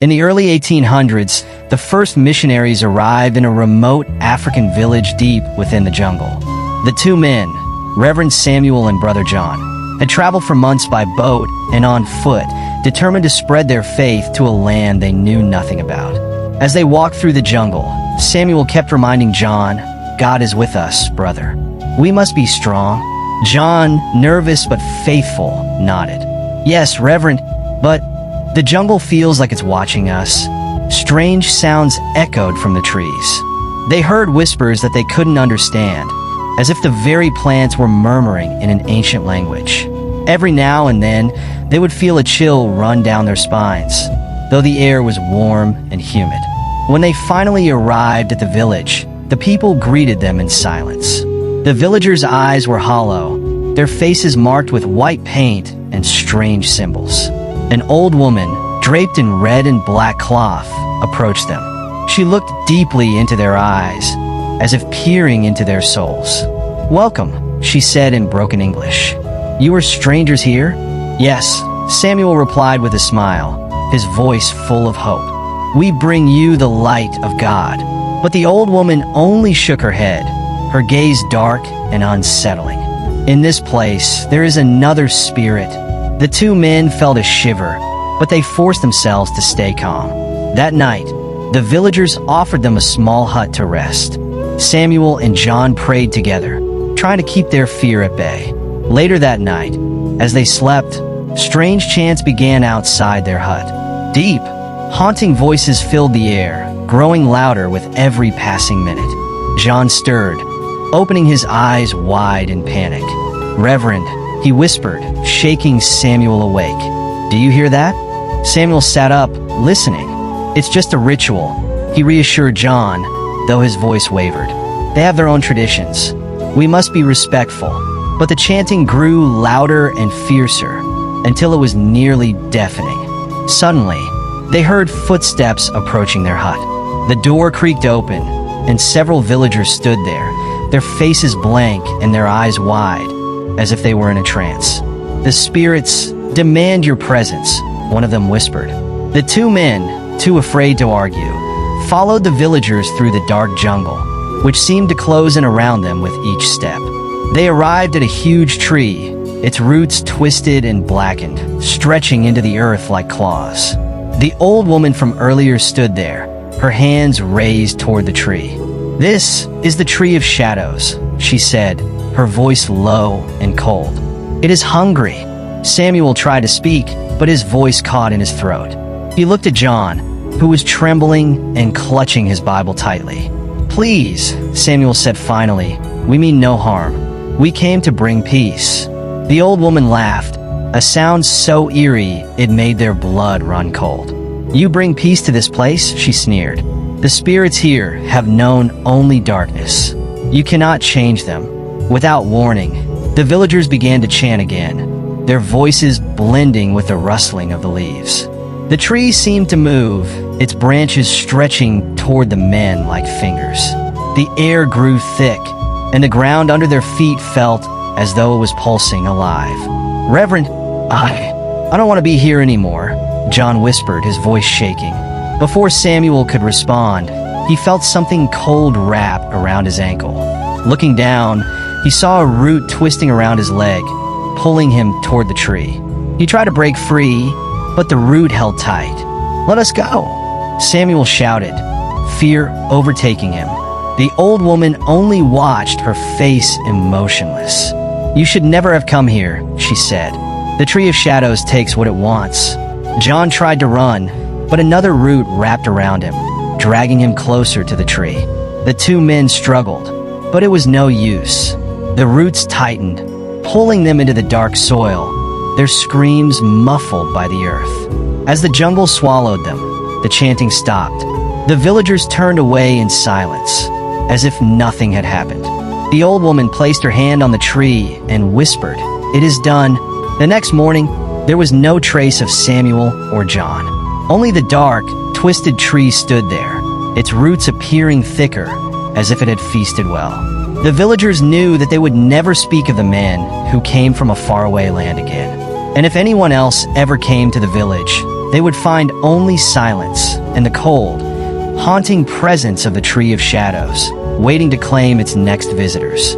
In the early 1800s, the first missionaries arrived in a remote African village deep within the jungle. The two men, Reverend Samuel and Brother John, had traveled for months by boat and on foot, determined to spread their faith to a land they knew nothing about. As they walked through the jungle, Samuel kept reminding John, "God is with us, brother. We must be strong." John, nervous but faithful, nodded. "Yes, Reverend, but the jungle feels like it's watching us." Strange sounds echoed from the trees. They heard whispers that they couldn't understand, as if the very plants were murmuring in an ancient language. Every now and then, they would feel a chill run down their spines, though the air was warm and humid. When they finally arrived at the village, the people greeted them in silence. The villagers' eyes were hollow, their faces marked with white paint and strange symbols. An old woman, draped in red and black cloth, approached them. She looked deeply into their eyes, as if peering into their souls. "Welcome," she said in broken English. "You are strangers here?" "Yes," Samuel replied with a smile, his voice full of hope. "We bring you the light of God." But the old woman only shook her head, her gaze dark and unsettling. "In this place, there is another spirit." The two men felt a shiver, but they forced themselves to stay calm. That night, the villagers offered them a small hut to rest. Samuel and John prayed together, trying to keep their fear at bay. Later that night, as they slept, strange chants began outside their hut. Deep, haunting voices filled the air, growing louder with every passing minute. John stirred, opening his eyes wide in panic. "Reverend," he whispered, shaking Samuel awake. "Do you hear that?" Samuel sat up, listening. "It's just a ritual," he reassured John, though his voice wavered. "They have their own traditions. We must be respectful." But the chanting grew louder and fiercer, until it was nearly deafening. Suddenly, they heard footsteps approaching their hut. The door creaked open, and several villagers stood there, their faces blank and their eyes wide, as if they were in a trance. "The spirits demand your presence," one of them whispered. The two men, too afraid to argue, followed the villagers through the dark jungle, which seemed to close in around them with each step. They arrived at a huge tree, its roots twisted and blackened, stretching into the earth like claws. The old woman from earlier stood there, her hands raised toward the tree. "This is the Tree of Shadows," she said, her voice low and cold. "It is hungry." Samuel tried to speak, but his voice caught in his throat. He looked at John, who was trembling and clutching his Bible tightly. "Please," Samuel said finally, "we mean no harm. We came to bring peace." The old woman laughed, a sound so eerie it made their blood run cold. "You bring peace to this place?" she sneered. "The spirits here have known only darkness. You cannot change them." Without warning, the villagers began to chant again, their voices blending with the rustling of the leaves. The tree seemed to move, its branches stretching toward the men like fingers. The air grew thick, and the ground under their feet felt as though it was pulsing alive. "Reverend, I don't want to be here anymore," John whispered, his voice shaking. Before Samuel could respond, he felt something cold wrap around his ankle. Looking down, he saw a root twisting around his leg, pulling him toward the tree. He tried to break free, but the root held tight. "Let us go," Samuel shouted, fear overtaking him. The old woman only watched, her face emotionless. "You should never have come here," she said. "The Tree of Shadows takes what it wants." John tried to run, but another root wrapped around him, dragging him closer to the tree. The two men struggled, but it was no use. The roots tightened, pulling them into the dark soil, their screams muffled by the earth. As the jungle swallowed them, the chanting stopped. The villagers turned away in silence, as if nothing had happened. The old woman placed her hand on the tree and whispered, "It is done." The next morning, there was no trace of Samuel or John. Only the dark, twisted tree stood there, its roots appearing thicker, as if it had feasted well. The villagers knew that they would never speak of the men who came from a faraway land again. And if anyone else ever came to the village, they would find only silence and the cold, haunting presence of the Tree of Shadows, waiting to claim its next visitors.